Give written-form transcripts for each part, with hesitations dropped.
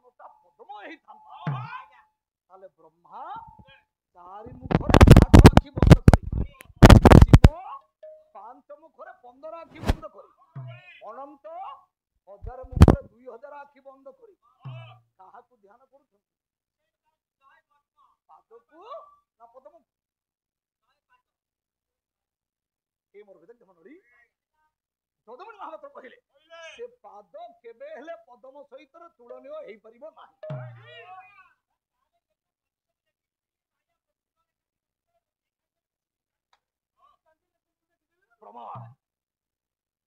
ବୃନ୍ଦାବନଟା ପଦ୍ମ ହେଇଥାନ୍ତା ତାହେଲେ ବ୍ରହ୍ମା ଚାରି ମୁଖରେ 8 ଆଖି ବନ୍ଦ କରି, ଶିବ 5 ମୁଖରେ 15 ଆଖି ବନ୍ଦ କରି, ଅନନ୍ତ 1000 ମୁଖରେ 2000 ଆଖି ବନ୍ଦ କରି କାହାକୁ ଧ୍ୟାନ କରୁଛନ୍ତି? ପାଦକୁ ନା ପଦ୍ମକୁ? ମୋର ଭିତରେ ମନୋରି ଯଦୁମଣି ମହାପାତ୍ର କହିଲେ ସେ ପାଦ କେବେ ହେଲେ ପଦ୍ମ ସହିତ ତୁଳନୀୟ ହେଇପାରିବ ନାହିଁ। ପ୍ରମାଣ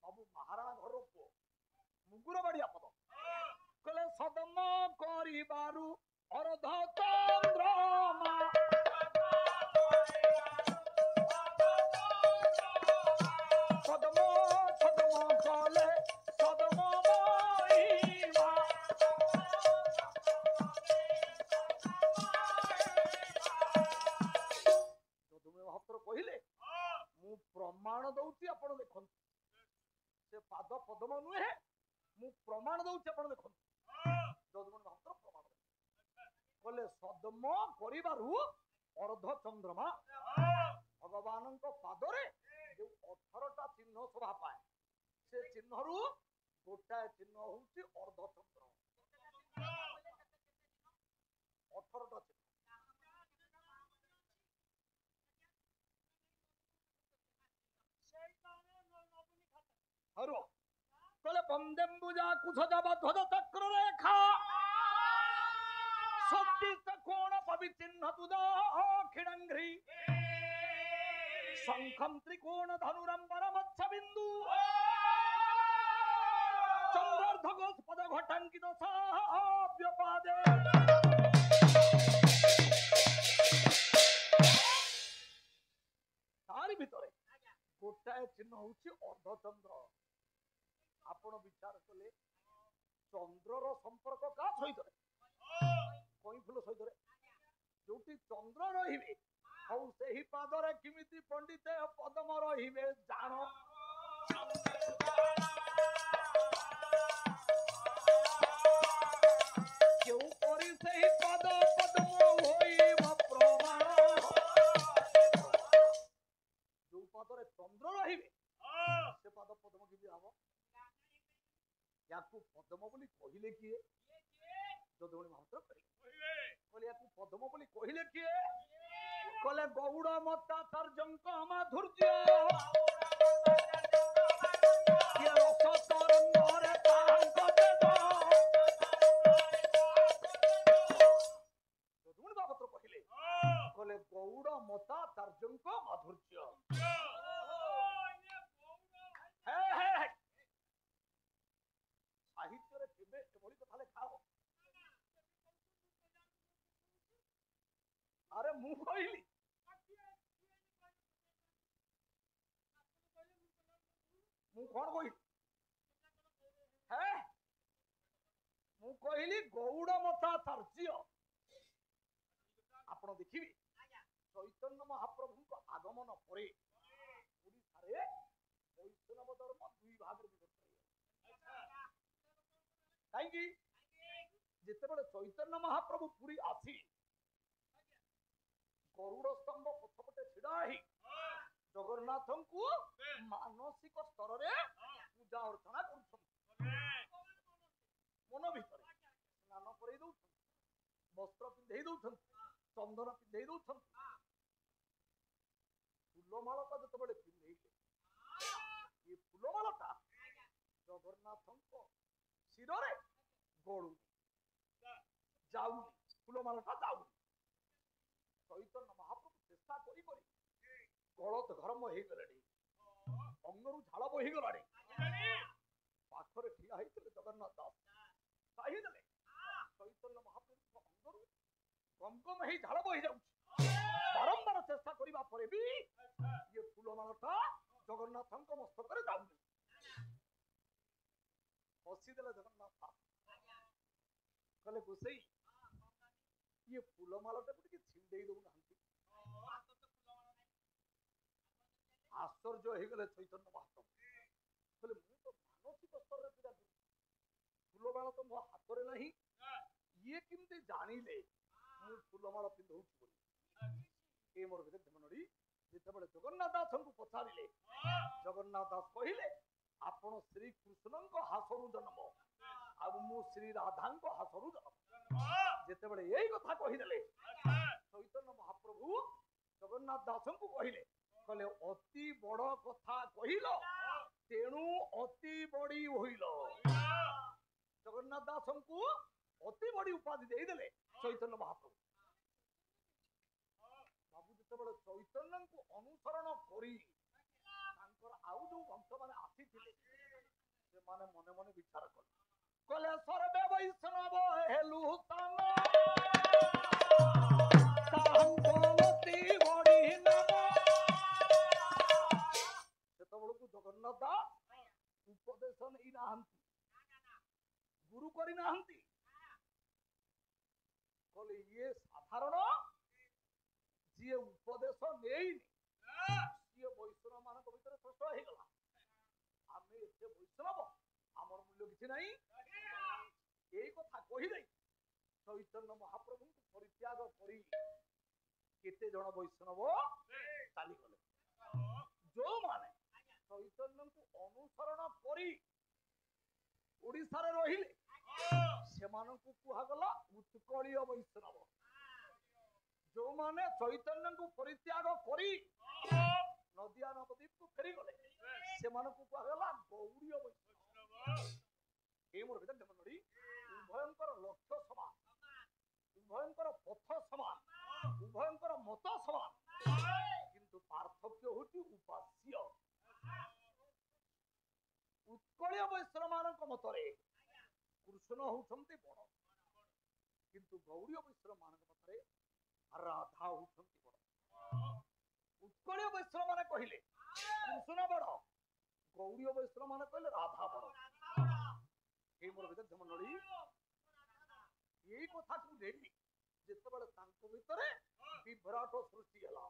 ସବୁ ମହାରାଣା ଘର ପୁଅ ମୁଗୁର ବାଡିଆ ପଦ କହିଲେ ସଦମ କରିବାରୁ ଅର୍ଧ ଚନ୍ଦ୍ରମା ସଦମ ସଦମ କଲେ ସଦମ ମହିମା ଯଦୁମଣି ମହାପାତ୍ର କହିଲେ ମୁଁ ପ୍ରମାଣ ଦଉଛି ଆପଣ ଦେଖନ୍ତୁ ସେ ପାଦ ପଦ୍ମ ନୁହେଁ ମୁଁ ପ୍ରମାଣ ଦଉଛି ଆପଣ ଦେଖନ୍ତୁ। ଯଦୁମଣି ମହାପାତ୍ର ପ୍ରମାଣ କହିଲେ ସଦମ କରିବାରୁ ଅର୍ଧ ଚନ୍ଦ୍ରମା ଭଗବାନଙ୍କ ପାଦରେ ଯୋଉ 18ଟା ଚିହ୍ନ ଶୋଭା ପାଏ ସେ ଚିହ୍ନରୁ ଗୋଟାଏ ଚିହ୍ନ ହଉଛି ଅର୍ଧ ଚନ୍ଦ୍ର। 18ଟା ଚିହ୍ନ କହିଲେ ବନ୍ଦେମ୍ବୁଜା କୁଶଜବ ଧ୍ୱଜ ଚକ୍ର ରେଖା ଶକ୍ତି କୋଣ ପବିଚିହ୍ନ ତୁଦ କ୍ଷୀଣଙ୍ଘ୍ରି ଶଙ୍ଖಂ ତ୍ରିकोण ଧନୁରମ୍ବର ମତ୍ସ୍ୟ ବିନ୍ଦୁ ଚନ୍ଦ୍ରାର୍ଦ୍ଧ ଗୋସ୍ପଦ ଘଟାଙ୍କିତ ସାବ୍ୟପାଦେ ତାରି ଭିତରେ ଗୋଟାଏ ଚିହ୍ନ ହଉଛି ଅର୍ଦ୍ଧଚନ୍ଦ୍ର। ଆପଣ ବିଚାର କଲେ ଚନ୍ଦ୍ରର ସମ୍ପର୍କ କାହା ସହିତ? କଇଁ ଫୁଲ ସହିତ। ଯୋଉଠି ଚନ୍ଦ୍ର ରହିବେ ଆଉ ସେହି ପାଦରେ କେମିତି ପଣ୍ଡିତ ପଦ୍ମ ରହିବେ ଜାଣ। କେଉଁ ପରି ସେହି ପାଦ ପଦ୍ମ ହୋଇବ ପ୍ରମାଣ। ଯୋଉ ପାଦରେ ଚନ୍ଦ୍ର ରହିବେ ସେ ପାଦ ପଦ୍ମ କେମିତି ହବ? ୟାକୁ ପଦ୍ମ ବୋଲି କହିଲେ କିଏ? ଯଦୁମଣି ମହାପାତ୍ର କହିଲେ ୟାକୁ ପଦ୍ମ ବୋଲି କହିଲେ କିଏ? କହିଲେ ଗୌଡ଼ ମତାଚାର୍ଯ୍ୟଙ୍କ ମାଧୁର୍ଯ୍ୟ ରସ ତରଙ୍ଗରେ ତାଙ୍କ ଦେବ। ଯଦୁମଣି ମହାପାତ୍ର କହିଲେ ଗୌଡ଼ ମତାଚାର୍ଯ୍ୟଙ୍କ ମାଧୁର୍ଯ୍ୟ। ସାହିତ୍ୟରେ କେବେ ଏଭଳି କଥା ଲେଖା ହବ? ଆରେ ମୁଁ କହିଲି ମୁଁ କଣ କହିଲି? ମୁଁ କହିଲି ଗୌଡ଼ ମତାଚାର୍ଯ୍ୟ। ଆପଣ ଦେଖିବେ ଚୈତନ୍ୟ ମହାପ୍ରଭୁଙ୍କ ଆଗମନ ପରେ ଓଡ଼ିଶାରେ ବୈଷ୍ଣବ ଧର୍ମ 2 ଭାଗରେ ବିଭକ୍ତ ହୋଇଗଲା। କାହିଁକି? ଯେତେବେଳେ ଚୈତନ୍ୟ ମହାପ୍ରଭୁ ପୁରୀ ଆସି ଗରୁଡ଼ ସ୍ତମ୍ଭ ପଛପଟେ ଛିଡ଼ା ହେଇ ଜଗନ୍ନାଥଙ୍କୁ ମାନସିକ ସ୍ତରରେ ପୂଜା ଅର୍ଚ୍ଚନା କରୁଛନ୍ତି। ମନ ଭିତରେ ସ୍ନାନ କରେଇ ଦଉଛନ୍ତି, ବସ୍ତ୍ର ପିନ୍ଧେଇ ଦଉଛନ୍ତି, ଚନ୍ଦନ ପିନ୍ଧେଇ ଦଉଛନ୍ତି। ଫୁଲମାଳଟା ଯେତେବେଳେ ପିନ୍ଧେଇଲେ ଏ ଫୁଲମାଳଟା ଜଗନ୍ନାଥଙ୍କ ଶିରରେ ଗଳୁନି, ଯାଉନି, ଫୁଲମାଳଟା ଯାଉନି। ଚୈତନ୍ୟ ମହାପ୍ରଭୁ ଚେଷ୍ଟା କରି କରି ଗଳତ ଘରମ ହେଇଗଲେଣି, ଅଙ୍ଗରୁ ଝାଳ ବୋହିଗଲାଣି। ପାଖରେ ଠିଆ ହେଇଥିଲେ ଜଗନ୍ନାଥ ଦାସ ଚାହିଁଦେଲେ ଚୈତନ୍ୟ ମହାପ୍ରଭୁଙ୍କ ଅଙ୍ଗରୁ ଗମଗମ ହେଇ ଝାଳ ବୋହି ଯାଉଛି। ବାରମ୍ବାର ଚେଷ୍ଟା କରିବା ପରେ ବି ଇଏ ଫୁଲମାଳଟା ଜଗନ୍ନାଥଙ୍କ ମସ୍ତକରେ ଯାଉନି। ହସିଦେଲେ ଜଗନ୍ନାଥ ଦାସ, କହିଲେ ଗୋସେଇ ଇଏ ଫୁଲମାଳଟାକୁ ଟିକେ ଛିଣ୍ଡେଇ ଦଉନାହାନ୍ତି। ଆଶ୍ଚର୍ଯ୍ୟ ହେଇଗଲେ ଚୈତନ୍ୟ ମହାପ୍ରଭୁ, କହିଲେ ମୁଁ ତ ମାନସିକ ସ୍ତରରେ ପୂଜା କରୁଛି, ଫୁଲମାଳ ତ ମୋ ହାତରେ ନାହିଁ, ଇଏ କେମିତି ଜାଣିଲେ ମୁଁ ଫୁଲମାଳ ପିନ୍ଧଉଛି ବୋଲି? ଏ ମୋର ମଣ୍ଡଳୀ ଯେତେବେଳେ ଜଗନ୍ନାଥ ଦାସଙ୍କୁ ପଚାରିଲେ, ଜଗନ୍ନାଥ ଦାସ କହିଲେ ଆପଣ ଶ୍ରୀକୃଷ୍ଣଙ୍କ ହାସରୁ ଜନ୍ମ ଆଉ ମୁଁ ଶ୍ରୀ ରାଧାଙ୍କ ହାସରୁ ଜନ୍ମ। ଯେତେବେଳେ ଏଇ କଥା କହିଦେଲେ, ଚୈତନ୍ୟ ମହାପ୍ରଭୁ ଜଗନ୍ନାଥ ଦାସଙ୍କୁ କହିଲେ, କହିଲେ ଅତି ବଡ କଥା କହିଲ, ତେଣୁ ଅତି ବଡି ହୋଇଲ। ଜଗନ୍ନାଥ ଦାସଙ୍କୁ ଅତି ବଡି ଉପାଧି ଦେଇଦେଲେ ଚୈତନ୍ୟ ମହାପ୍ରଭୁ। ବାବୁ ଯେତେବେଳେ ଚୈତନ୍ୟଙ୍କୁ ଅନୁସରଣ କରି ତାଙ୍କର ଆଉ ଯୋଉ ଭକ୍ତ ମାନେ ଆସିଥିଲେ, ସେମାନେ ମନେ ମନେ ବିଚାର କଲେ, କହିଲେ ସର୍ବେ ବୈଷ୍ଣବ ହେଲୁ ତମ ସେତେବେଳକୁ ଜଗନ୍ନାଥ ଦାସ ଉପଦେଶ ନେଇ ନାହାନ୍ତି, ଗୁରୁ କରି ନାହାନ୍ତି। କହିଲେ ଇଏ ସାଧାରଣ ଯିଏ ଉପଦେଶ ନେଇନି ସିଏ ବୈଷ୍ଣବ ମାନଙ୍କ ଭିତରେ ଶ୍ରେଷ୍ଠ ହେଇଗଲା। ଆମେ ଏତେ ବୈଷ୍ଣବ, ଆମର ମୂଲ୍ୟ କିଛି ନାହିଁ। ଏଇ କଥା କହିଲେ ଚୈତନ୍ୟ ମହାପ୍ରଭୁଙ୍କୁ ପରିତ୍ୟାଗ କରି କେତେ ଜଣ ବୈଷ୍ଣବ ଚାଲିଗଲେ। ଯୋଉମାନେ ଚୈତନ୍ୟଙ୍କୁ ଅନୁସରଣ କରି ଓଡିଶାରେ ରହିଲେ ସେମାନଙ୍କୁ କୁହାଗଲା ଉତ୍କଳୀୟ ବୈଷ୍ଣବ। ଯୋଉମାନେ ଚୈତନ୍ୟଙ୍କୁ ପରିତ୍ୟାଗ କରି ନଦିଆ ନବଦ୍ୱୀପକୁ ଫେରିଗଲେ ସେମାନଙ୍କୁ କୁହାଗଲା ଗୌଡୀୟ ବୈଷ୍ଣବ। ଏ ମୋର ମଣ୍ଡଳୀ ଉଭୟଙ୍କର ଲକ୍ଷ୍ୟ ସମାନ, ଉଭୟଙ୍କର ପଥ ସମାନ, ଉଭୟଙ୍କର ମତ ସମାନ, କିନ୍ତୁ ପାର୍ଥକ୍ୟ ହଉଛି ଉପାସ୍ୟ। ଉତ୍କଳୀୟ ବୈଷ୍ଣବ ମାନଙ୍କ ମତରେ କୃଷ୍ଣ ହଉଛନ୍ତି ବଡ, କିନ୍ତୁ ଗୌଡୀୟ ବୈଷ୍ଣବ ମାନଙ୍କ ମତରେ ରାଧା ହଉଛନ୍ତି ବଡ। ଉତ୍କଳୀୟ ବୈଷ୍ଣବ ମାନେ କହିଲେ କୃଷ୍ଣ ବଡ, ଗୌଡୀୟ ବୈଷ୍ଣବ ମାନେ କହିଲେ ରାଧା ବଡ। এই ମୋର ମଣ୍ଡଳୀ ଏଇ କଥାକୁ ନେଇ ଯେତେବେଳେ ତାଙ୍କ ଭିତରେ ବିଭ୍ରାଟ ସୃଷ୍ଟି ହେଲା,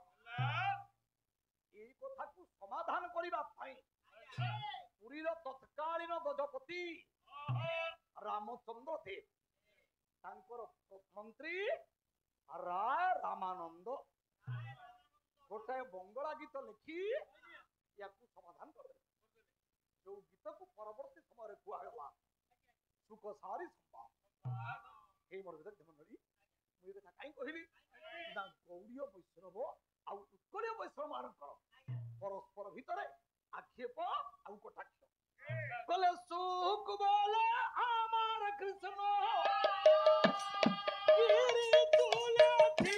ଏଇ କଥାକୁ ସମାଧାନ କରିବା ପାଇଁ ପୁରୀର ତତ୍କାଳୀନ ଗଜପତି ରାମଚନ୍ଦ୍ର ଦେବ ତାଙ୍କର ମନ୍ତ୍ରୀ ରାୟ ରାମାନନ୍ଦ ଗୋଟାଏ ବଙ୍ଗଳା ଗୀତ ଲେଖି ୟାକୁ ସମାଧାନ କରିଦେଲେ। ଯୋଉ ଗୀତକୁ ପରବର୍ତ୍ତୀ ସମୟରେ କୁହାଗଲା ସୁଖ ସାରି ସମ୍ବାଦ। এই ମୋର ମଣ୍ଡଳୀ ମୁଁ ଏ କଥା କାହିଁ କହିଲି ନା, ଗୌଡୀୟ ବୈଷ୍ଣବ ଆଉ ଉତ୍କଳୀୟ ବୈଷ୍ଣବ ମାନଙ୍କର ପରସ୍ପର ଭିତରେ ଆକ୍ଷେପ ଆଉ କଟାକ୍ଷ। କହିଲେ ସୁଖ ବୋଲେ আমার কৃষ্ণ গিরি তুলেছি,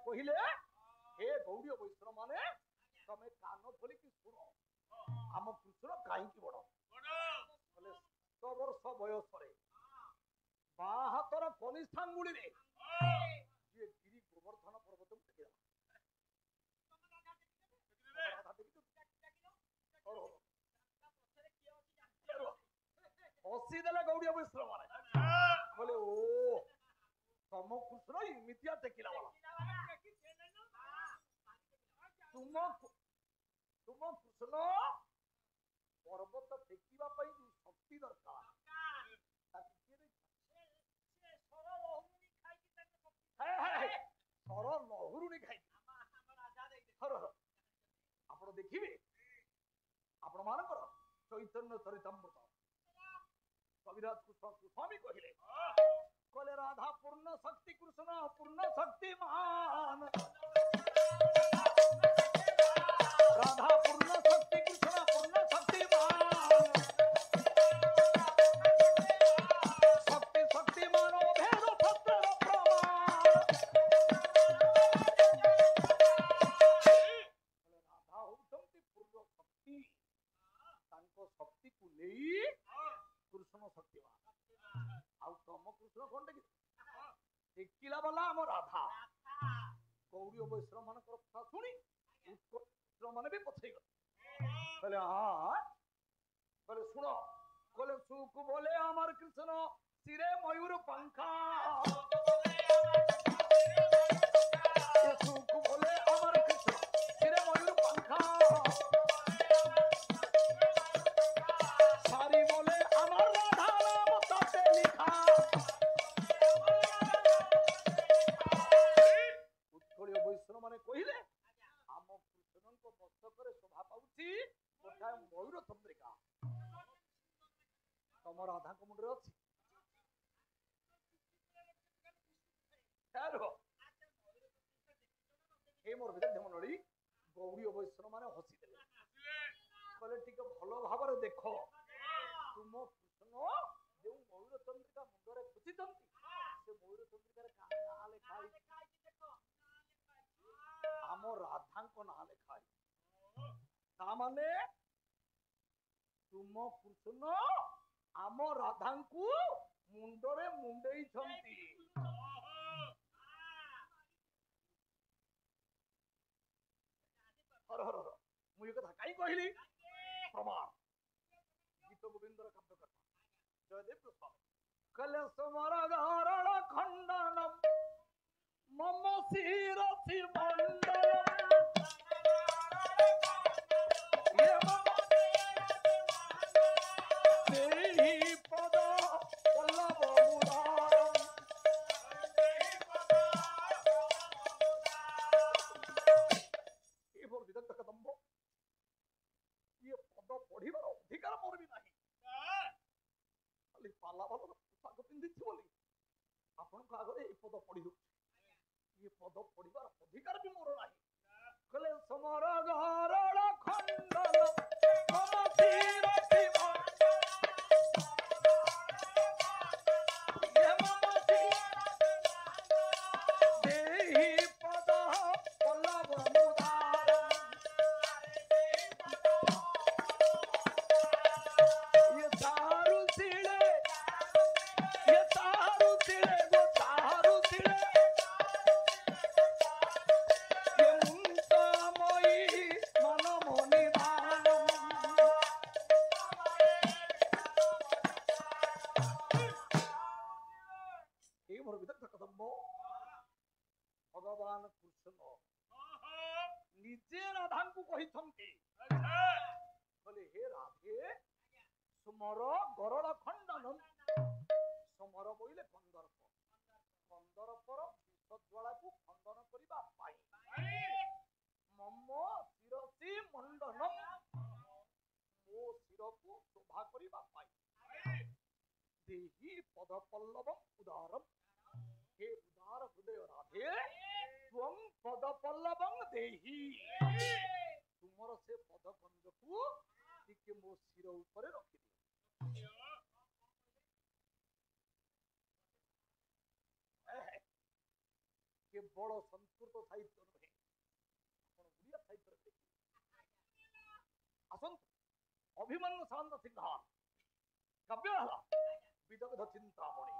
କହିଲେ ହେ ଗୌଡୀୟ ବୈଷ୍ଣବ ମାନେ ତମେ କାନ ଖୋଲିକି ଶୁଣ, ଆମ କୃଷ୍ଣ କାହିଁକି ବଡ? କହିଲେ 7 ବର୍ଷ ବୟସରେ ବାଁ ହାତର କନିଷ୍ଠାଙ୍ଗୁଳିରେ ଯିଏ ଗିରି ଗୋବର୍ଦ୍ଧନ ପର୍ବତକୁ ଟେକିଦେଲା, ହସି ଦେଲେ ଗୌଡୀୟ ବୈଷ୍ଣବ ମାନେ। କହିଲେ ଓ ତମ କୃଷ୍ଣ ଏମିତିଆ ଟେକିଲା ବାଲା, ତୁମ କୃଷ୍ଣ ପର୍ବତ ଟେକିବା ପାଇଁ ଯୋଉ ଶକ୍ତି ଦରକାର ସର ଲହୁରୁଣି ଖାଇକି ଆପଣ ଦେଖିବେ ଆପଣ ମାନଙ୍କର ଚୈତନ୍ୟ ଚରିତାମୃତ କବିରାଜ କୃଷ୍ଣ ସ୍ୱାମୀ କହିଲେ, କହିଲେ ରାଧା ପୂର୍ଣ୍ଣ ଶକ୍ତି କୃଷ୍ଣ ପୂର୍ଣ୍ଣ ଶକ୍ତି ମାନ, রাধা পূর্ণ শক্তি কৃষ্ণ পূর্ণ শক্তি শক্তি শক্তি মান ভেদ সত্যর প্রমাণ। রাধা হচ্ছেন পূর্ণ শক্তি, তাঙ্ক শক্তিକୁ ନେଇ କୃଷ୍ଣ ହେଲା ଆମ ରାଧା। ଗୌରୀ ବୈଷ୍ଣବ ମାନଙ୍କର କଥା ଶୁଣି ଉତ୍କଳ ମାନେ ବି ପଛେଇଗଲେ। କହିଲେ ହଁ, କହିଲେ ଶୁଣ, କହିଲେ ସୁখ ବୋଲେ আমার কৃষ্ণ শিরে ময়ূর পাঙ্খা, সুখ বলে আমার কৃষ্ণ শিরে ময়ূর পাঙ্খা, সারি বলে আমার রাধা নাম তাতে লেখা। উৎকলীয় বৈষ্ণব মানে কহিলে আম কৃষ্ণଙ୍କ মস্তକରେ শোভା ପାଉଛି ଗୋଟାଏ ମୟୂର ଚନ୍ଦ୍ରିକା। ତମ ରାଧାଙ୍କ ମୁଣ୍ଡରେ ଅଛି? এই মোর বিদগ্ধ মন্ডলী গৌরী বৈষ্ণব মানে হসিদেলে, କହିଲେ ଟିକେ ଭଲ ଭାବରେ ଦେଖ, ତୁମ କୃଷ୍ଣ ଯେଉଁ ମୟୂର ଚନ୍ଦ୍ରିକା ମୁଣ୍ଡରେ ଖୋଜିଛନ୍ତି ସେ ମୟୂର ଚନ୍ଦ୍ରିକାରେ କାହା ନାଁ ଲେଖା ହେଇଛି? ଆମ ରାଧାଙ୍କ ନାଁ ଲେଖା ହେଇଛି। ତା ମାନେ ତୁମ କୃଷ୍ଣ ଆମ ରାଧାଙ୍କୁ ମୁଣ୍ଡରେ ମୁଣ୍ଡେଇଛନ୍ତି। ମୁଁ ଏ କଥା କାହିଁ କହିଲି? ପ୍ରମାଣ ଗୀତ ଗୋବିନ୍ଦର କାବ୍ୟକର୍ତ୍ତା ଜୟଦେବ ଗୋସ୍ୱାମୀ କହିଲେ ସମର ଗରଣ ଖଣ୍ଡନ ମମ ଶିରସି ମଣ୍ଡଳ ସେହି ପଦ ପଲ୍ଲବ ମୁରାର। ଏ ମୋର ବିଦଗ୍ଧ କଦମ୍ବ, ଇଏ ପଦ ପଢିବାର ଅଧିକାର ମୋର ବି ନାହିଁ। ଖାଲି ପାଲା ବାଲର ପୋଷାକ ପିନ୍ଧିଛି ବୋଲି ଆପଣଙ୍କ ଆଗରେ ଏଇ ପଦ ପଢି ଦଉଛି। ଇଏ ପଦ ପଢିବାର ଅଧିକାର ବି ମୋର ନାହିଁ। କହିଲେ ସମର ଗରଣ ଖଣ୍ଡନ ମମ ଶିରସି ଭଗବାନ କୃଷ୍ଣ ନିଜେ ରାଧାଙ୍କୁ କହିଛନ୍ତି, କହିଲେ ହେ ରାଧେ ସୁମର ଗରଳ ଖଣ୍ଡନ। ସୁମର ବୋଇଲେ କନ୍ଦର୍ପ, କନ୍ଦର୍ପର ବିଷଜ୍ୱାଳାକୁ ଖଣ୍ଡନ କରିବା ପାଇଁ ମମ ଶିରସି ମଣ୍ଡନ, ମୋ ଶିରକୁ ଶୋଭା କରିବା ପାଇଁ ଦେହି ପଦ ପଲ୍ଲବମ୍ ଉଦାରମ୍, हे उदार हृदय राधे त्वं पद पल्लवं देहि, तुमर से पद कंजकु टिके मो सिर ऊपर रखि दियो। के बड़ संस्कृत साहित्य नुहे, आपण उड़िया साहित्य देखि आसंत अभिमन्यु सानंद सिंहार काव्य हला विदग्ध चिंतामणि।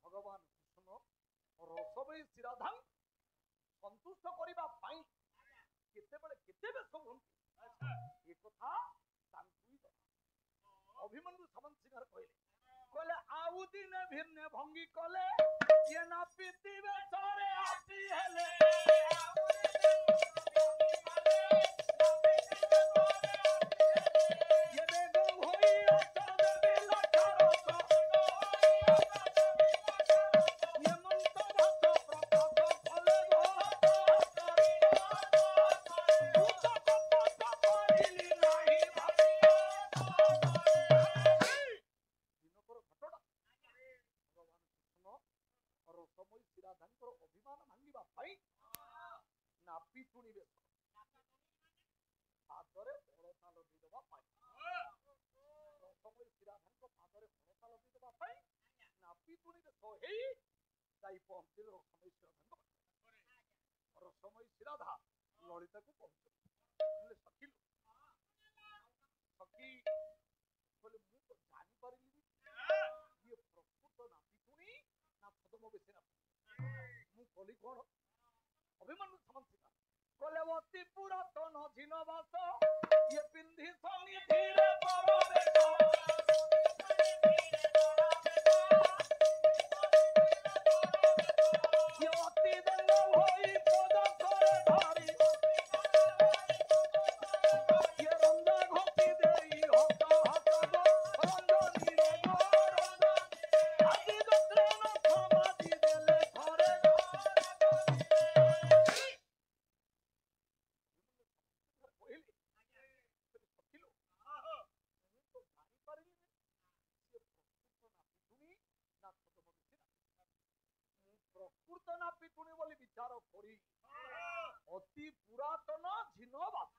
भगवान रसबै श्रीराधा संतुष्ट करबा पाई केतेबेले केते बेस हुंती ए कथा तांकु ही अभिमन्यु सामंत सिंहार कहले, कहले आउ दिन भिन्न भंगी कले ये ना पीती बेसरे आती हेले ये बेगो होई अचल बिला ठारत अभिमान भांगा ना पितुणी बेस पादरे हलता लदी देवा रसमयी श्रीराधा पादरे हलता लदी देवा ना पितुणी बेस जाई पहुंचले रसमयी श्रीराधा रसमयी श्रीराधा ललिता को पहुंचे सखी सखी बोले मु तो जानी पारिली ये प्रकृत ना पितुणी ना छदम बेस ना কলি কোন অভিমন্যু সামন্তিকা কলে অতি পুরাতন ঝিনবাস ইয়ে পিন্ধি সঙ্গে ধীরে পরবেশ ইয়ে অতি দণ্ড হই পদ করে ধরি ইয়ে রন্ধা ঘটি দেই হত হত রঞ্জনী রে গো রঞ্জন আদি গোত্রে ন সমাধি দেলে ঘরে প্রকৃত না পিতুনি বলি বিচার করি অতি পুরাতন ঝিনবাস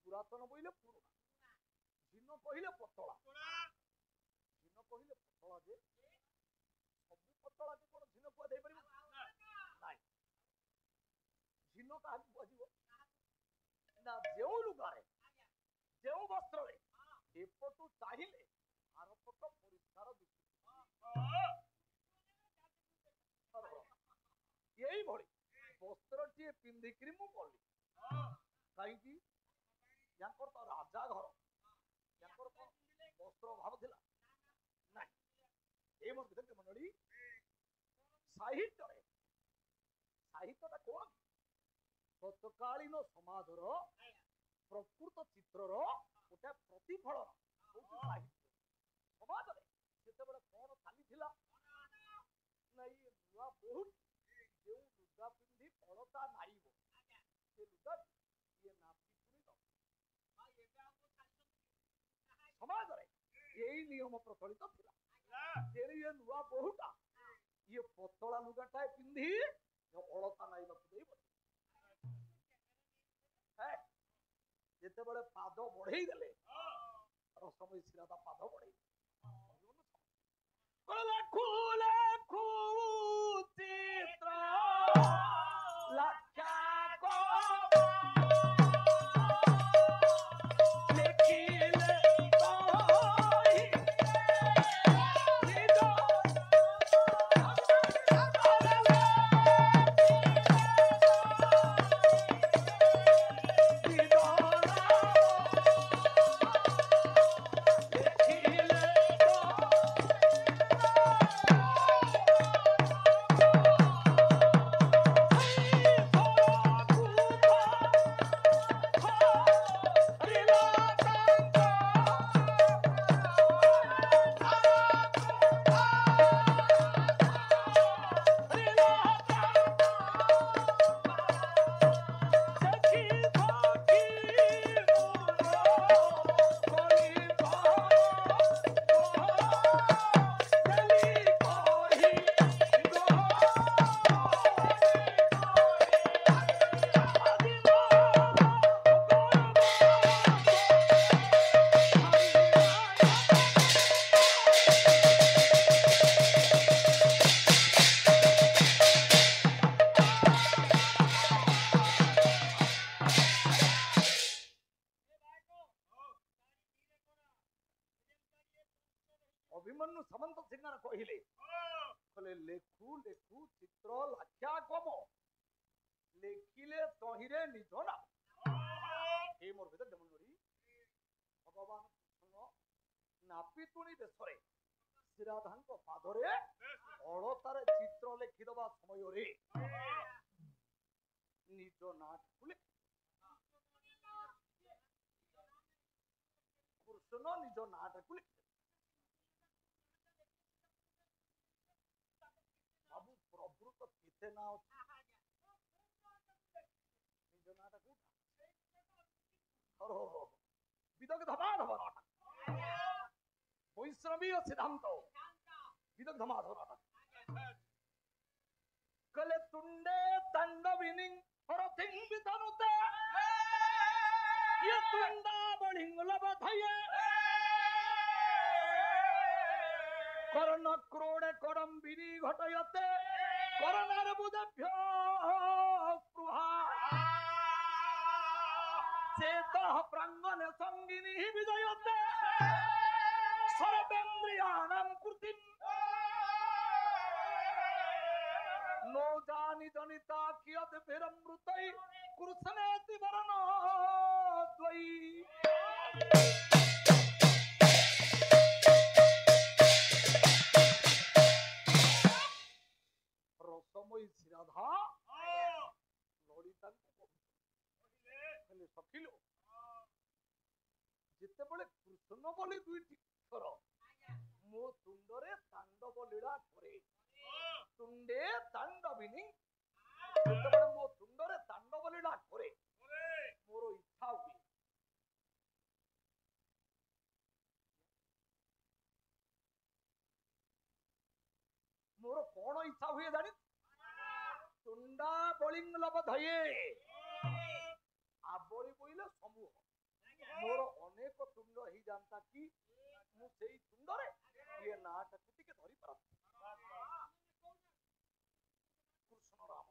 পুরাতন বইলে পুরোনা ঝিন কহিলে পতলা ঝিন কহিলে পতলা যে সবু পতলা যে কোন ঝিন কুয়া দেই পারিব নাই ঝিন কাহাକୁ କୁହାଯିବ ନା ଯେଉଁ ଲୁଗାରେ ଯେଉଁ ବସ୍ତ୍ରରେ ଏପଟୁ ଚାହିଁଲେ ଆରପଟ ପରିଷ୍କାର এইଭଳି ବସ୍ତ୍ରଟିଏ ପିନ୍ଧିକିରି ମୁଁ ଗଲି କାହିଁକି ୟାଙ୍କର ତ ରାଜା ଘର ୟାଙ୍କର କଣ ବସ୍ତ୍ର ଅଭାବ ଥିଲା ନାଇଁ এই ମଧ୍ୟ ମଣ୍ଡଳୀ ସାହିତ୍ୟରେ ସାହିତ୍ୟଟା କଣ ତତ୍କାଳୀନ ସମାଜର ପ୍ରକୃତ ଚିତ୍ରର ଗୋଟେ ପ୍ରତିଫଳନ ହଉଛି ସାହିତ୍ୟ ସମାଜରେ ସେତେବେଳେ କଣ ଚାଲିଥିଲା ନା ଇଏ ନୂଆ ବହୁତ ଯେଉଁ ଲୁଗା ପିନ୍ଧି ଅଳତା ନାଇବ ସେ ଲୁଗା ଇଏ ନାପିତୁଣି ଦବ ସମାଜରେ ଏଇ ନିୟମ ପ୍ରଚଳିତ ଥିଲା ତେଣୁ ଇଏ ନୂଆ ବୋହୁଟା ଇଏ ପତଳା ଲୁଗାଟାଏ ପିନ୍ଧି ଅଳତା ନାଇବାକୁ ଦେଇ ଯେତେବେଳେ ପାଦ ବଢେଇ ଦେଲେ ରସମୟୀ ଶିରାଦା ପାଦ ବଢେଇ ଲେଖୁ ଲେଖୁ ଚିତ୍ର ଲକ୍ଷା ଅଭିମନ୍ୟୁ ସାମନ୍ତ ସିଂହାର କହିଲେ ଲେଖୁ ଲେଖୁ ଚିତ୍ର ଲାକ୍ଷା କମ ଲେଖିଲେ ତହିଁରେ ନିଜ ନାମ এই মোর ভিতরে যেমন করি ভগবান কৃষ্ণ নাপিতুনি বেশরে শ্রীরাধাঙ্ক পাদরে অলতারে চিত্র লেখিদেবা সমୟରେ নিজ নাটକୁ কৃষ্ণ নিজ নাটକୁ বাবু প্রভু তো কেতে না নিজ নাটକୁ বিদগ্ধ ধমাধব নাটক বৈষ্ণবীয় সিদ্ধান্ত বিদগ্ধ ধমাধব নাটক কলে তুণ্ডে তাণ্ডবিনী হরতিং বিধনুতে ইয়ে তুণ্ডা বলিঙ্গল বধায়ে করণ ক্রোড়ে করম্বিনী ঘটয়তে করণার বুধভ্য স্পৃহা চেতঃ প্রাঙ্গনে সঙ্গিনী বিজয়তে সর্বেন্দ্রিয়াণাম কৃতিম নৌজা जनि जनिता कियद भिरमृतै कृष्णेति वरणोद्वै रसमयी श्रीराधा ललिताଙ୍କୁ କହିଲେ ସଖିଲ ଯେତେବେଳେ କୃଷ୍ଣ ବୋଲି ଦୁଇଟି ଅକ୍ଷର ମୋ ତୁଣ୍ଡରେ ତାଣ୍ଡବ ଲୀଳା କରେ ତୁଣ୍ଡେ ତାଣ୍ଡବିନୀ ଯେତେବେଳେ ମୋ ତୁଣ୍ଡରେ ତାଣ୍ଡବ ଲୀଳା କରେ ମୋର ଇଚ୍ଛା ହୁଏ ମୋର କଣ ଇଚ୍ଛା ହୁଏ ଜାଣି ତୁଣ୍ଡା ବଳିଙ୍ଗଲବ ଧये ଆବଳି ବୋଇଲେ ସମୂହ ମୋର ଅନେକ ତୁଣ୍ଡ ହେଇଯାନ୍ତା କି ମୁଁ ସେଇ ତୁଣ୍ଡରେ ଇଏ ନାଟାକୁ ଟିକେ ଧରି ପାରନ୍ତି କୃଷ୍ଣ ରାମ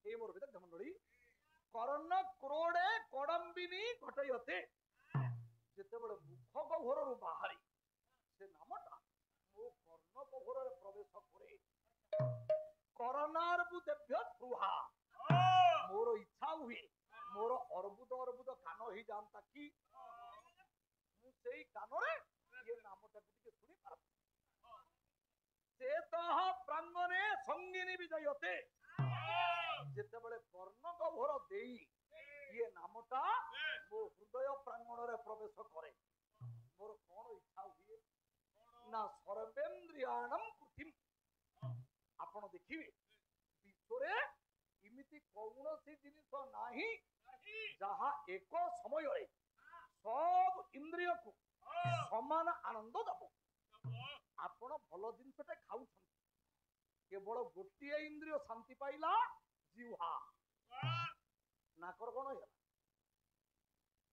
এই মোর বিদগ্ধ মন্ডলী কর্ণ ক্রোড়ে কড়ম্বিনী ঘটয়তে যেতেবেলে মুখ গহ্বরରୁ বাহারি সে নামটা মো কর্ণ গহ্বরে প্রবেশ করে করণার্বুদেভ্য স্পৃহা মোর ইচ্ছা হুয়ে মোর অর্বুদ অর্বুদ কান হই যান্তা কি মু সেই কানরে ইয়ে নামটাকে টিকে শুনি পারতি চেতঃ প্রাঙ্গনে সঙ্গিনী বিজয়তে যেতেবেলে কর্ণ গহ্বর দেই ইয়ে নামটা মো হৃদয় প্রাঙ্গণরে প্রবেশ করে মোর কোন ইচ্ছা হুয়ে না সর্বেন্দ্রিয়াণম কৃতিম ଆପଣ ଦେଖିବେ ବିଶ୍ୱରେ ଏମିତି କୌଣସି ଜିନିଷ ନାହିଁ ଯାହା ଏକ ସମୟରେ ସବୁ ଇନ୍ଦ୍ରିୟକୁ ସମାନ ଆନନ୍ଦ ଦେବ ଆପଣ ଭଲ ଜିନିଷଟେ ଖାଉଛନ୍ତି କେବଳ ଗୋଟିଏ ଇନ୍ଦ୍ରିୟ ଶାନ୍ତି ପାଇଲା ଜିହ୍ୱା ନାକର କଣ ହେଇଗଲା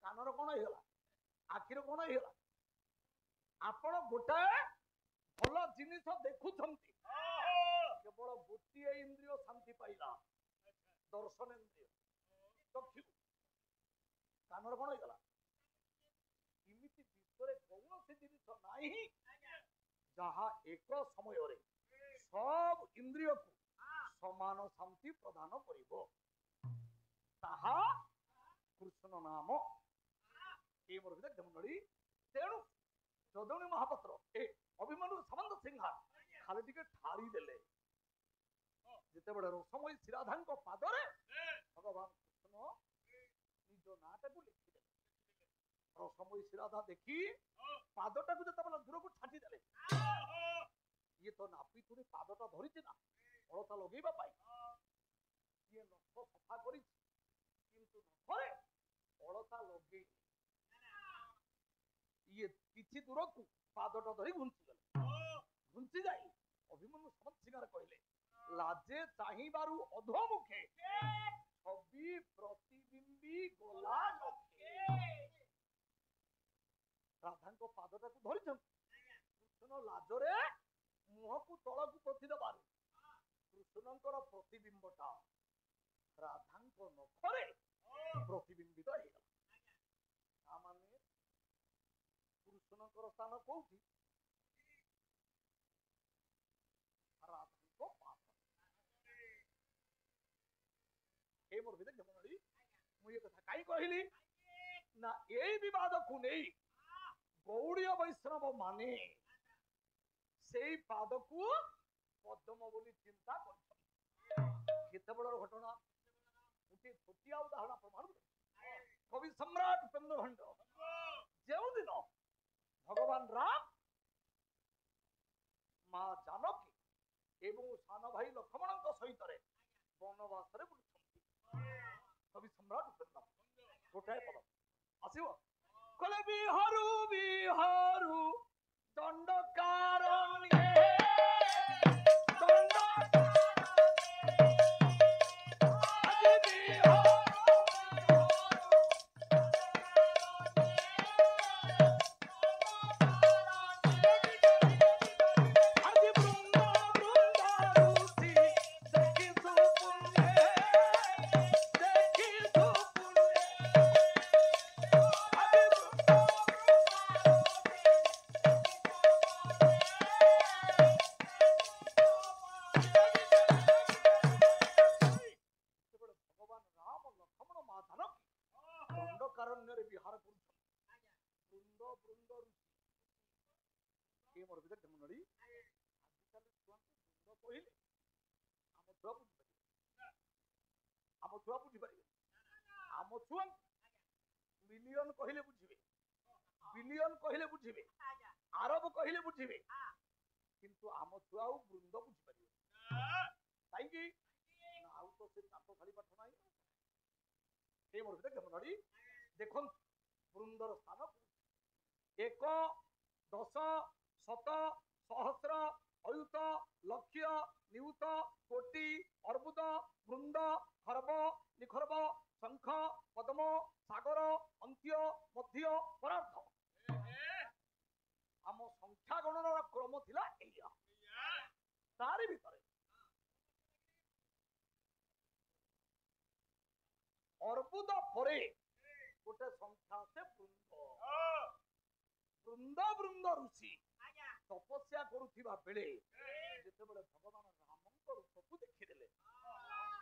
କାନର କଣ ହେଇଗଲା ଆଖିର କଣ ହେଇଗଲା ଆପଣ ଗୋଟାଏ ଭଲ ଜିନିଷ ଦେଖୁଛନ୍ତି କେବଳ ଗୋଟିଏ ଇନ୍ଦ୍ରିୟ ଶାନ୍ତି ପାଇଲା ଦର୍ଶନେନ୍ଦ୍ରିୟ ଚକ୍ଷୁ କାନର କଣ ହେଇଗଲା ଏମିତି ବିଶ୍ୱରେ କୌଣସି ଜିନିଷ ନାହିଁ ଯାହା ଏକ ସମୟରେ ସବୁ ଇନ୍ଦ୍ରିୟକୁ ସମାନ ଶାନ୍ତି ପ୍ରଦାନ କରିବ ତାହା କୃଷ୍ଣ ନାମ ଏ ମୋର ବିଦଗ୍ଧ ମଣ୍ଡଳୀ ତେଣୁ ଯଦୁଣୀ ମହାପାତ୍ର ଏ ଅଭିମନ୍ୟୁ ସାମନ୍ତ ସିଂହାର ଖାଲି ଟିକେ ଠାରି ଦେଲେ ଯେତେବେଳେ ରସମୟୀ ଶ୍ରୀରାଧାଙ୍କ ପାଦରେ ଭଗବାନ କୃଷ୍ଣ ନିଜ ନାଁଟାକୁ ଲେଖିଦେଲେ ରସମୟୀ ଶ୍ରୀରାଧା ଦେଖି ପାଦଟାକୁ ଯେତେବେଳେ ଦୂରକୁ ଛାଟିଦେଲେ ଇଏ ତ ନାପିତୁଣି ପାଦଟା ଧରିଛି ନା ଅଳତା ଲଗେଇବା ପାଇଁ ଇଏ ନଖ ସଫା କରିଛି କିନ୍ତୁ ନଖରେ ଅଳତା ଲଗେଇ ଇଏ କିଛି ଦୂରକୁ ପାଦଟା ଧରି ଘୁଞ୍ଚିଗଲେ ଘୁଞ୍ଚି ଯାଇ ଅଭିମନ୍ୟୁ ସାମନ୍ତ ସିଂହାର କହିଲେ ଲାଜେ ଚାହିଁବାରୁ ଅଧୋମୁଖେ ଛବି ପ୍ରତିବିମ୍ବୀ ଗଲା ରାଧାଙ୍କ ପାଦଟାକୁ ଧରିଛନ୍ତି କୃଷ୍ଣ ଲାଜରେ ମୁହଁକୁ ତଳକୁ ପୋତି ଦେବାରୁ କୃଷ୍ଣଙ୍କର ପ୍ରତିବିମ୍ବଟା ରାଧାଙ୍କ ନଖରେ ପ୍ରତିବିମ୍ବିତ ହେଇଗଲା ତାମାନେ କୃଷ୍ଣଙ୍କର ସ୍ଥାନ କୋଉଠି ରାଧାଙ୍କ ପାଦ ଏ ମୋର ବିଦଗ୍ଧ ମଣ୍ଡଳୀ ମୁଁ ଏ କଥା କାହିଁ କହିଲି ନା ଏଇ ବିବାଦକୁ ନେଇ ଗୌଡୀୟ ବୈଷ୍ଣବ ମାନେ ସେଇ ପାଦକୁ ପଦ୍ମ ବୋଲି ଚିନ୍ତା କରିଛନ୍ତି କେତେ ବଡ ଘଟଣା ଗୋଟିଏ ଛୋଟିଆ ଉଦାହରଣ ପ୍ରମାଣ କବି ସମ୍ରାଟ ଉପେନ୍ଦ୍ର ଭଣ୍ଡ ଯେଉଁଦିନ ଭଗବାନ ରାମ ମା ଜାନକୀ ଏବଂ ସାନ ଭାଇ ଲକ୍ଷ୍ମଣଙ୍କ ସହିତରେ ବନବାସରେ ବୁଲୁଛନ୍ତି କବି ସମ୍ରାଟ ଉପେନ୍ଦ୍ର ଗୋଟାଏ ପଦ ଆସିବ କଲେ ବିହାରୁ ବିହାରୁ ଦଣ୍ଡକାରଣ୍ୟେ ବୃନ୍ଦ ଋଷି ଏ ମୋର ଭିତରେ ମଣ୍ଡଳୀ ଆଜିକାଲି ଛୁଆଙ୍କୁ ବୃନ୍ଦ କହିଲେ ଆମ ଛୁଆ ବୁଝିପାରିବେ ଆମ ଛୁଆଙ୍କୁ ମିଲିୟନ କହିଲେ ବୁଝିବେ ବିଲିୟନ କହିଲେ ବୁଝିବେ ଆରବ କହିଲେ ବୁଝିବେ କିନ୍ତୁ ଆମ ଛୁଆ ଆଉ ବୃନ୍ଦ ବୁଝିପାରିବେ କାହିଁକି ଆଉ ତ ସେ ଚାଷ ଖାଲି ପାଠ ନାହିଁ ଏ ମୋର ଭିତରେ ମଣ୍ଡଳୀ ଦେଖନ୍ତୁ ବୃନ୍ଦର ସ୍ଥାନ 1 10 ଶତ ସହସ୍ର ଅୟୁତ ଲକ୍ଷ ନିୟୁତ କୋଟି ଅର୍ବୁଦ ବୃନ୍ଦ ଖର୍ବ ନିଖର୍ବ ଶଙ୍ଖ ପଦ୍ମ ସାଗର ଅନ୍ତ୍ୟ ମଧ୍ୟ ପରାର୍ଥ ଆମ ସଂଖ୍ୟା ଗଣନାର କ୍ରମ ଥିଲା ଏଇଆ ତାରି ଭିତରେ ଅର୍ବୁଦ ପରେ ଗୋଟେ ସଂଖ୍ୟା আছে ବୃନ୍ଦ ବୃନ୍ଦ ଋଷି ତପସ୍ୟା କରୁଥିବା ବେଳେ ଯେତେବେଳେ ଭଗବାନ ରାମଙ୍କ ରୂପକୁ ଦେଖିଦେଲେ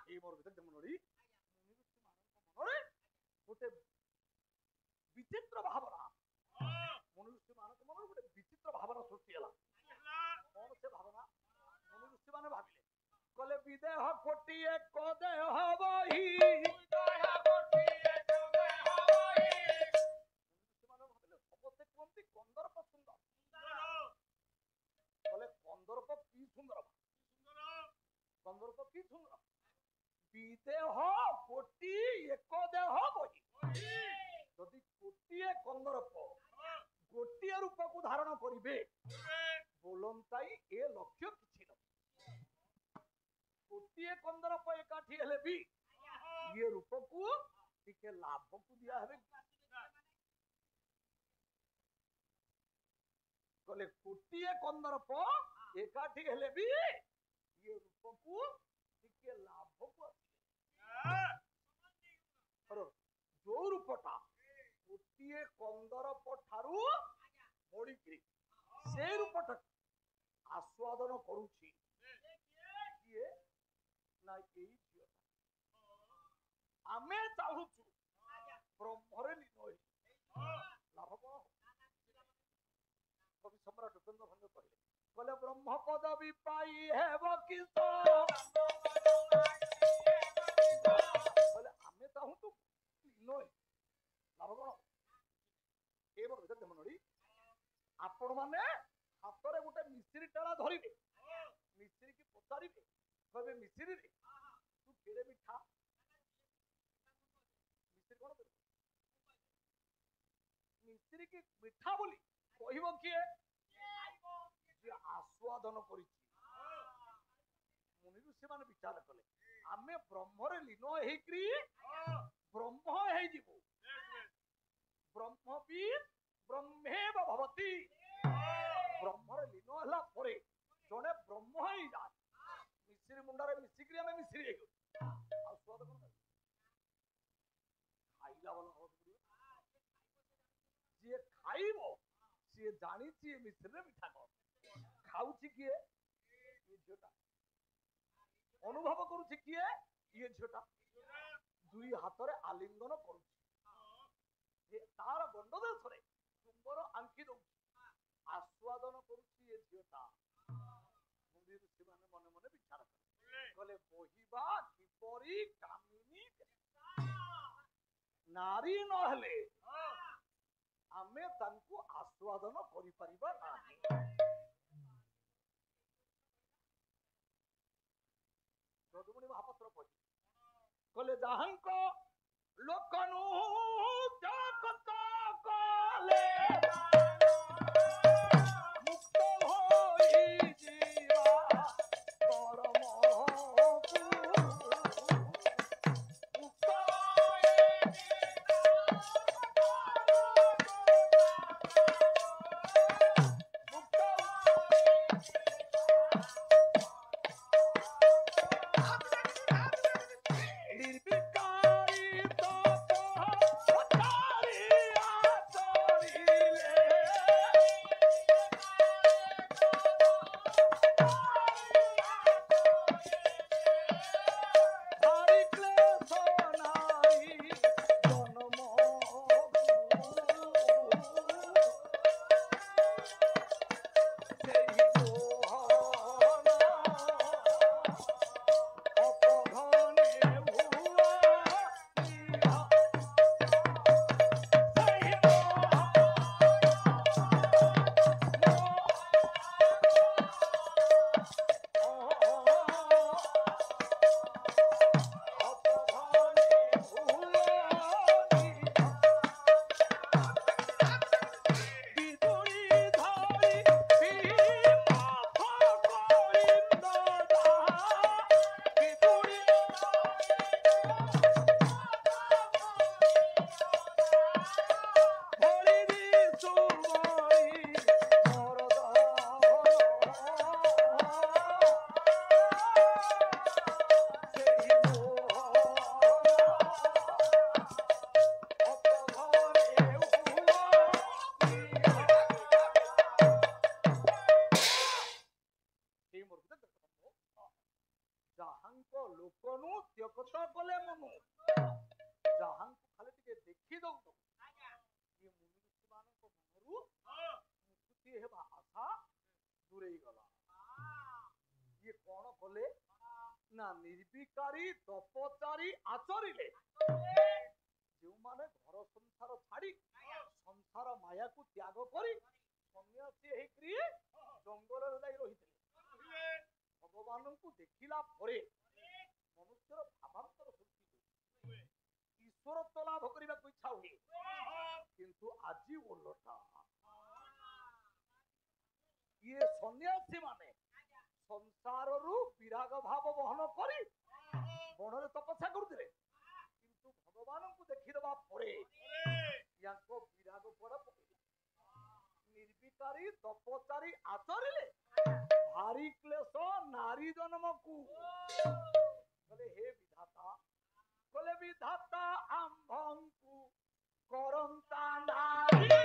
ଏଇ ମୋର ଭିତରେ ମଣ୍ଡଳୀ ମନରେ ଗୋଟେ ବିଚିତ୍ର ଭାବନା ମନୁଷ୍ୟ ମାନଙ୍କ ମନରେ ଗୋଟେ ବିଚିତ୍ର ଭାବନା ସୃଷ୍ଟି ହେଲା କଣ ସେ ଭାବନା ମନୁଷ୍ୟ ମାନେ ଭାବିଲେ କହିଲେ ବିଦେହ କୋଟିଏ କଦେହ ବହି ସମସ୍ତେ କୁହନ୍ତି କନ୍ଦର୍ପ ସୁନ୍ଦର କହିଲେ କନ୍ଦର୍ପ କି ସୁନ୍ଦର କନ୍ଦର୍ପ କି ସୁନ୍ଦର ବିଦେହ କୋଟି ଏକ ଦେହ ବହି ଯଦି ଗୋଟିଏ କନ୍ଦର୍ପ ଗୋଟିଏ ରୂପକୁ ଧାରଣ କରିବେ ବୋଲନ୍ତାଇ ଏ ଲକ୍ଷ୍ୟ କିଛି ନ ଗୋଟିଏ କନ୍ଦର୍ପ ଏକାଠି ହେଲେ ବି ଇଏ ରୂପକୁ ଟିକେ ଲାଭକୁ ଦିଆ ହେବେ କହିଲେ ଗୋଟିଏ କନ୍ଦର୍ପ ଏକାଠି ହେଲେ ବି ଇଏ ରୂପକୁ ଟିକେ ଲାଭକୁ ଆସିବେ ଯୋଉ ରୂପଟା ଗୋଟିଏ କନ୍ଦର୍ପ ଠାରୁ ବଢିକିରି ସେଇ ରୂପଟା ଆସ୍ୱାଦନ କରୁଛି କିଏ ନା ଏଇ ଝିଅଟା ଆମେ ଚାହୁଁଛୁ ବ୍ରହ୍ମରେ ଲୀନ ହୋଇ ଲାଭ କଣ କବି ସମ୍ରାଟ ଉପେନ୍ଦ୍ର ଭଞ୍ଜ କହିଲେ କହିଲେ ବ୍ରହ୍ମ ପଦବୀ ପାଇ ହେବ କିସ କହିଲେ ଆମେ ଚାହୁଁଛୁ ଲୀନ ହୋଇ ଲାଭ କଣ ଏ ମୋର ଭିତରେ ମଣ୍ଡଳୀ ଆପଣ ମାନେ ହାତରେ ଗୋଟେ ମିଶ୍ରି ଟେଳା ଧରିବେ ମିଶ୍ରି କି ପଚାରିବେ କହିବେ ମିଶ୍ରି ରେ ତୁ କେଡେ ମିଠା ମିଶ୍ରି କଣ କରିବ ମିଶ୍ରି କି ମିଠା ବୋଲି କହିବ କିଏ ଯିଏ ଆସ୍ୱାଦନ କରିଛି ମୁନି ଋଷି ମାନେ ବିଚାର କଲେ ଆମେ ବ୍ରହ୍ମରେ ଲୀନ ହେଇକରି ବ୍ରହ୍ମ ହେଇଯିବୁ ବ୍ରହ୍ମବିଦ୍ ବ୍ରହ୍ମେବ ଭବତି ବ୍ରହ୍ମରେ ଲୀନ ହେଲା ପରେ ଜଣେ ବ୍ରହ୍ମ ହେଇଯାଏ ମିଶ୍ରି ମୁଣ୍ଡରେ ମିଶିକିରି ଆମେ ମିଶ୍ରି ହେଇଗଲୁ ଆଉ ସ୍ୱାଦ କଣ ଖାଇଲା ଭଲ ହବ ଯିଏ ଖାଇବ ସିଏ ଜାଣିଛି ମିଶ୍ରିରେ ମିଠା କଣ ଖାଉଛି କିଏ ଇଏ ଝିଅଟା ଅନୁଭବ କରୁଛି କିଏ ଇଏ ଝିଅଟା ଦୁଇ ହାତରେ ଆଲିଙ୍ଗନ କରୁଛି ତାର ଗଣ୍ଡ ଦେଶରେ ଚୁମ୍ବର ଆଙ୍କି ଦଉଛି ଆସ୍ୱାଦନ କରୁଛି ଏ ଝିଅଟା ମୁନି ଋଷିମାନେ ମନେ ମନେ ବିଚାର କଲେ ବହିବା କିପରି କାମିନୀ ନାରୀ ନହେଲେ ଆମେ ତାଙ୍କୁ ଆସ୍ୱାଦନ କରିପାରିବା ନାହିଁ ଯଦୁମଣି ମହାପାତ୍ର କହିଲେ ଯାହାଙ୍କ ଲୋକନୁ ଜଗତ କଲେ ମୁକ୍ତ ହୋଇ ଯିବା ପରମ ମୁକ୍ତ ନିର୍ବିକାରୀ ତପ निर्विकारी तपचारी आचरिले जो माने घर संसार छाड़ी संसार माया को त्याग करी सन्यासी हेकरी जंगल रे जाई रहिथिले भगवान को देखिला परे मनुष्यर भावांतर सृष्टि हुए ईश्वर तो लाभ करबा को इच्छा हुए किंतु आजी ओलटा ये सन्यासी माने संसार रु विराग भाव वहन करी बणरे तपस्या करुथिले किंतु भगवान को देखि देबा परे याको विराग पड़ा पकैला निर्विकारी तपचारी आचरिले भारी क्लेश नारी जन्म को बोले हे विधाता बोले विधाता आम्भंकु करंता नारी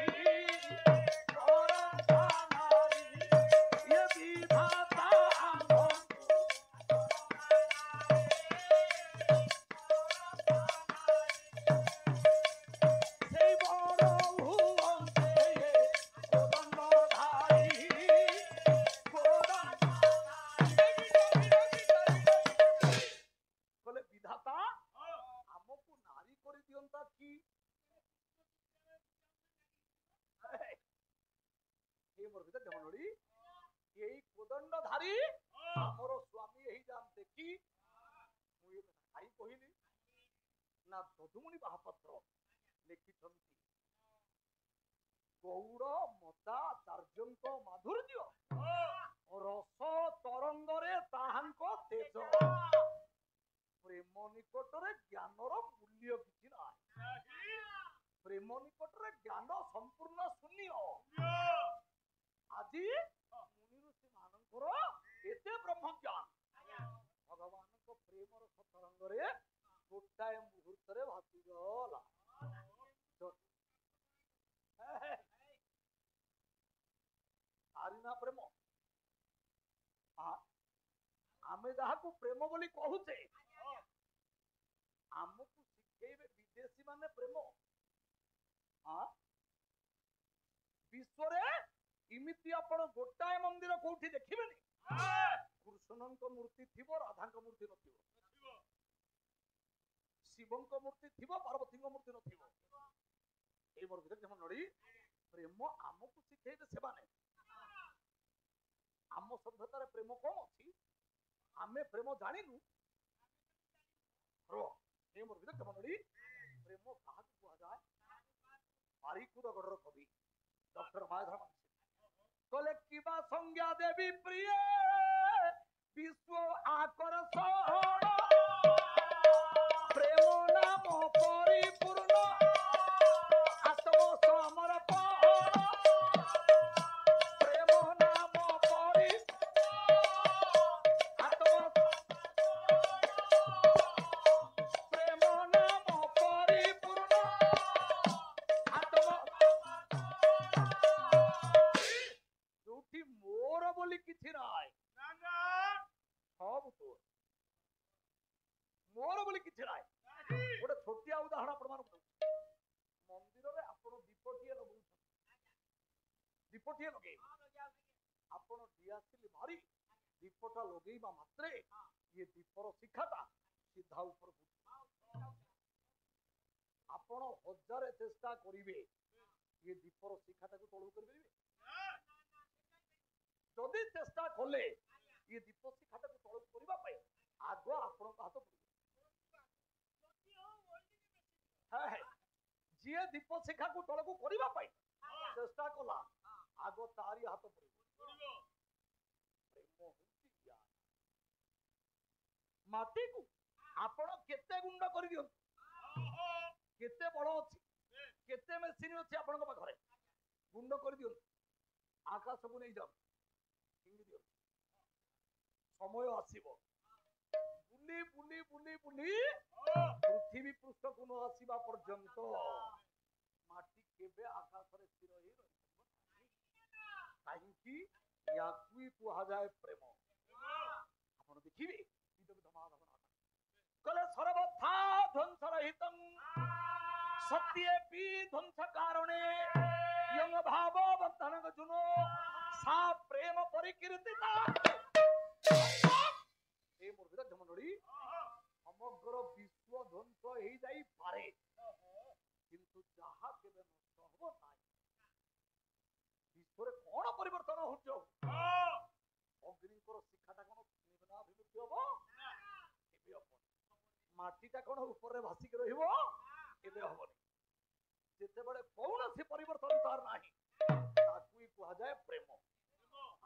दधुमुनि महापात्र लिखिछन्ति गौड़ मताचार्यंक माधुर्य रस तरंगरे ताहांक तेज प्रेम निकटरे ज्ञानर मूल्य किछि नाही प्रेम निकटरे ज्ञान संपूर्ण शून्य आज मुनि ऋषि मानकर एते ब्रह्म ज्ञान भगवान को प्रेमर तरंगरे गोटाए मुहूर्त भासी गला आरिना प्रेम आमे जहां प्रेम बोली कहूचे आमको शिखेबे विदेशी माने प्रेम विश्व रे इमिति आपण गोटाए मंदिर कोठी देखिबेनी कृष्णंक मूर्ति थिबो राधांक मूर्ति नथिबो शिवंक मूर्ति थिबो पार्वतींक मूर्ति नथिबो ए मोर विदक जमन नडी प्रेम आमको शिखेबे सेबा नै आम सभ्यता रे प्रेम कोन अछि आमे प्रेम जानिनु रो ए मोर विदक जमन नडी प्रेम काहा को जाय आरिकुद गडर कवि डॉक्टर माधव कले किबा संज्ञा देवी प्रिय विश्व आकर्षण प्रेम नाम परिपूर्ण आत्म समर्पण प्रेम नाम आत्म प्रेम नाम परिपूर्ण आत्म जोठी मोर बोली किछि नाय सब तो मोर बोली किछि नाय गोटे छोटिया उदाहरण प्रमाण मंदिर रे आपण दीपटिए लगौ दीपटिए लगे आपण दियासिली मारी दीपटा लगेबा मात्रे ये दीपर शिखाटा सीधा ऊपर आपण हजार चेष्टा करिवे ये दीपर शिखाटा को तळु कर परिबे जदि चेष्टा कले ये दीप शिखाटा को तळु करबा पय आगो आपण हाथ है जे दीप शिखा को तळु करबा पय चेष्टा कला आगो तारी हाथ पड़िबो प्रेम होती ज्ञान माटी को आपण केते गुंड कर दियो केते बड़ अछि केते मेसिन अछि आपण को पाखरे ବନ୍ଦ କରିଦିଅ, ଆକାଶକୁ ନେଇ ଯାଅ, ଫିଙ୍ଗି ଦିଅ। ସମୟ ଆସିବ ବୁଲି ବୁଲି ବୁଲି ବୁଲି ପୃଥିବୀ ପୃଷ୍ଠକୁ ନ ଆସିବା ପର୍ଯ୍ୟନ୍ତ ମାଟି କେବେ ଆକାଶରେ ସ୍ଥିର ହେଇ ରହିବ। କାହିଁକି? ୟାକୁ ହିଁ କୁହାଯାଏ ପ୍ରେମ। ଆପଣ ଦେଖିବେ କଲେ ସର୍ବଥା ଧ୍ୱଂସରହିତଂ ସତ୍ୟେପି ଧ୍ୱଂସ କାରଣେ ୟଂ ଭାବ ବନ୍ଧନଂ ଜୁନୋ ସା ପ୍ରେମ ପରିକୀର୍ତିତା। ଏ ମୂର୍ଖ ଜମନଡ଼ି ସମଗ୍ର ବିଶ୍ୱ ଧ୍ୱଂସ ହେଇଯାଇପାରେ, କିନ୍ତୁ ଯାହା କେବେ ନଷ୍ଟ ହବ ନାହିଁ। ବିଶ୍ୱରେ କଣ ପରିବର୍ତ୍ତନ ହଉଛି? ଅଗ୍ନିଙ୍କର ଶିଖାଟା କଣ ନିମ୍ନାଭିମୁଖୀ ହବ? କେବେ ହବନି। ମାଟିଟା କଣ ଉପରେ ଭାସିକି ରହିବ? କେବେ ହବନି। ଯେତେବେଳେ କୌଣସି ପରିବର୍ତ୍ତନ ତାର ନାହିଁ, ତାକୁ ହିଁ କୁହାଯାଏ ପ୍ରେମ।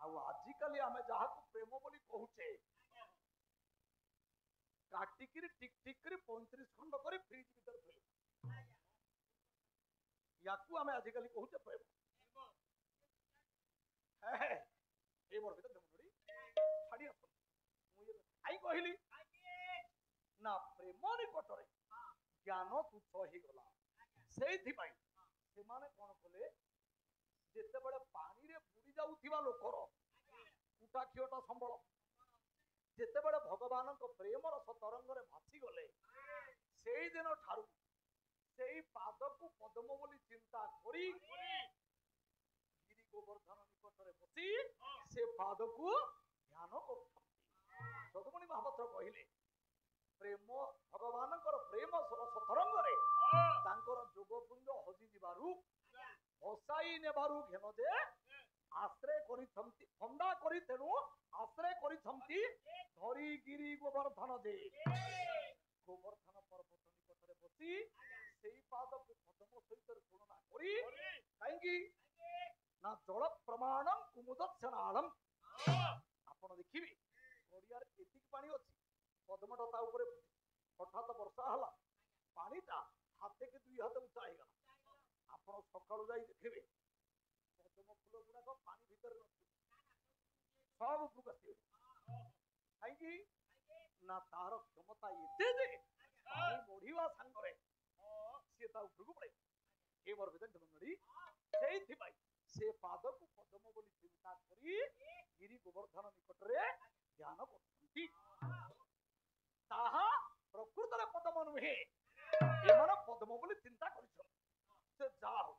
ଆଉ ଆଜିକାଲି ଆମେ ଯାହାକୁ ପ୍ରେମ ବୋଲି କହୁଛେ, କାଟିକିରି ଟିକ ଟିକ କରି 35 ଖଣ୍ଡ କରି ଫ୍ରିଜ ଭିତରେ ଥୋଇ, ୟାକୁ ଆମେ ଆଜିକାଲି କହୁଛେ ପ୍ରେମ। ଏ ମୋର ଭିତରେ ଛାଡି ଆସ। ମୁଁ କାହିଁ କହିଲି ନା ପ୍ରେମ ନିକଟରେ ଜ୍ଞାନ ତୁଚ୍ଛ ହେଇଗଲା। ସେଇଥିପାଇଁ ସେମାନେ କଣ କଲେ, ଯେତେବେଳେ ପାଣିରେ ବୁଡି ଯାଉଥିବା ଲୋକର କୁଟାଖିଅଟା ସମ୍ବଳ ଯେତେବେଳେ ଭଗବାନଙ୍କ ପ୍ରେମର ତରଙ୍ଗରେ ଭାସିଗଲେ, ସେଇଦିନ ଠାରୁ ସେଇ ପାଦକୁ ପଦ୍ମ ବୋଲି ଚିନ୍ତା କରି ଗିରି ଗୋବର୍ଦ୍ଧନ ନିକଟରେ ବସି ସେ ପାଦକୁ ଧ୍ୟାନ କରୁଛନ୍ତି। ଯଦୁମଣି ମହାପାତ୍ର କହିଲେ, ପ୍ରେମ ଭଗବାନଙ୍କର ପ୍ରେମ ତରଙ୍ଗରେ ତାଙ୍କର ଯୋଗପୁଞ୍ଜ ହଜିଯିବାରୁ ଭସାଇ ନେବାରୁ ଘେନ ଯେ ଆଶ୍ରୟ କରିଛନ୍ତି, ଥଣ୍ଡା କରି ତେଣୁ ଆଶ୍ରୟ କରିଛନ୍ତି ଧରିଗିରି ଗୋବର୍ଦ୍ଧନ ଯେ। ଗୋବର୍ଦ୍ଧନ ପର୍ବତ ନିକଟରେ ବସି ସେଇ ପାଦକୁ ପଦ୍ମ ସହିତ ତୁଳନା କରି, କାହିଁକି ନା ଜଳ ପ୍ରମାଣଂ କୁମୁଦଚ୍ଛନାଳମ୍। ଆପଣ ଦେଖିବେ ଗଡ଼ିଆରେ ଏତିକି ପାଣି ଅଛି, ପଦ୍ମଟା ତା ଉପରେ ହଠାତ୍ ବର୍ଷା ହେଲା, ପାଣିଟା ହାତେ କି 2 ହାତ ଉଞ୍ଚା ହେଇଗଲା। ଆପଣ ସକାଳୁ ଯାଇ ଦେଖିବେ ପଦ୍ମ ଫୁଲ ଗୁଡାକ ପାଣି ଭିତରେ ନଥିବ, ସବୁ ଉପରକୁ ଆସିବେ। କାହିଁକି ନା ତାର କ୍ଷମତା ଏତେ ଯେ ପାଣି ବଢିବା ସାଙ୍ଗରେ ସିଏ ତା ଉପରକୁ ପଳେଇବ। ଏ ମୋର ଭିତରେ ଜମନଡ଼ି ସେଇଥିପାଇଁ ସେ ପାଦକୁ ପଦ୍ମ ବୋଲି ଚିନ୍ତା କରି ଗିରି ଗୋବର୍ଦ୍ଧନ ନିକଟରେ ଧ୍ୟାନ କରୁଛନ୍ତି। ତାହା ପ୍ରକୃତରେ ପଦ୍ମ ନୁହେଁ, ଏମାନେ ପଦ୍ମ ବୋଲି ଚିନ୍ତା କରିଛନ୍ତି। ସେ ଯାହା ହଉ,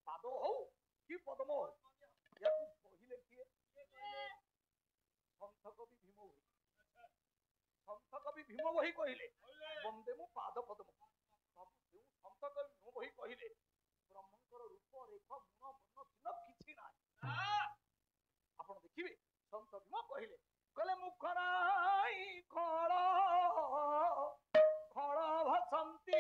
ପାଦ ହଉ କି ପଦ୍ମ ହଉ, ୟାକୁ କହିଲେ କିଏ? ସନ୍ଥ କବି ଭୀମ ଭୋଇ। ସନ୍ଥ କବି ଭୀମ ଭୋଇ କହିଲେ, ବନ୍ଦେ ମୁଁ ପାଦ ପଦ୍ମ। ସନ୍ଥ କବି ଭୀମ ଭୋଇ କହିଲେ, ବ୍ରହ୍ମଙ୍କର ରୂପ ରେଖ ଗୁଣ ବର୍ଣ୍ଣ ଚିହ୍ନ କିଛି ନାହିଁ। ଆପଣ ଦେଖିବେ ସନ୍ଥ ଭୀମ କହିଲେ, କହିଲେ ମୁଖ ନାଇଁ ଖଳ ଖଳ ଭାସନ୍ତି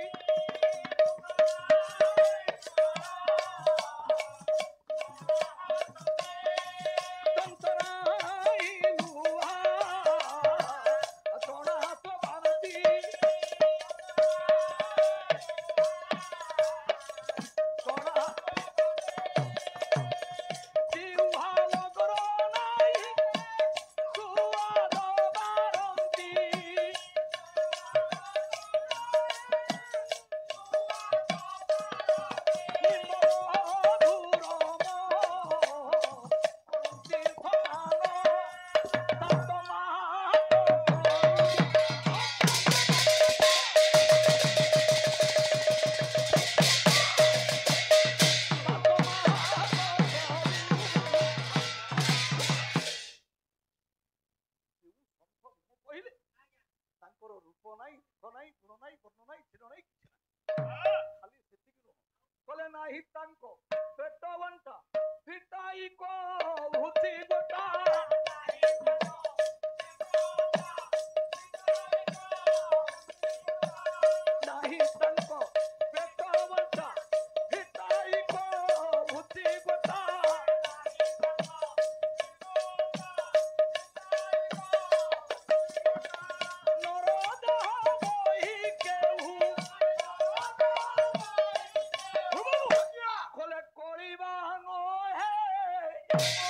हाँ